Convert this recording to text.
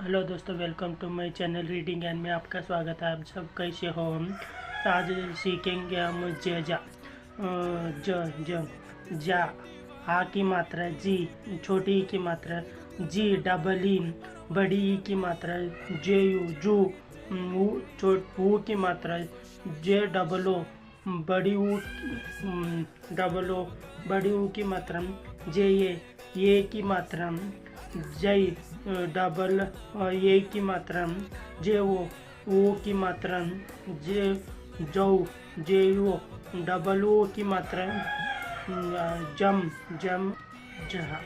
Hello दोस्तों, welcome to my channel reading end में आपका स्वागत है। आप सब कैसे हो? आज सीखेंगे हम ज जा जा। आ की मात्रा जी, छोटी ई की मात्रा जी, डबल ई, बड़ी ई की मात्रा जे यू जू, ऊ की मात्रा जे डबल ओ, बड़ी ऊ डबल ओ, बड़ी ऊ की मात्रा जे ये की मात्रा जय, डबल ए की मात्रा जे ओ की मात्रा जे जौ, जे ओ, डबल ओ की मात्रा जम जम जहा।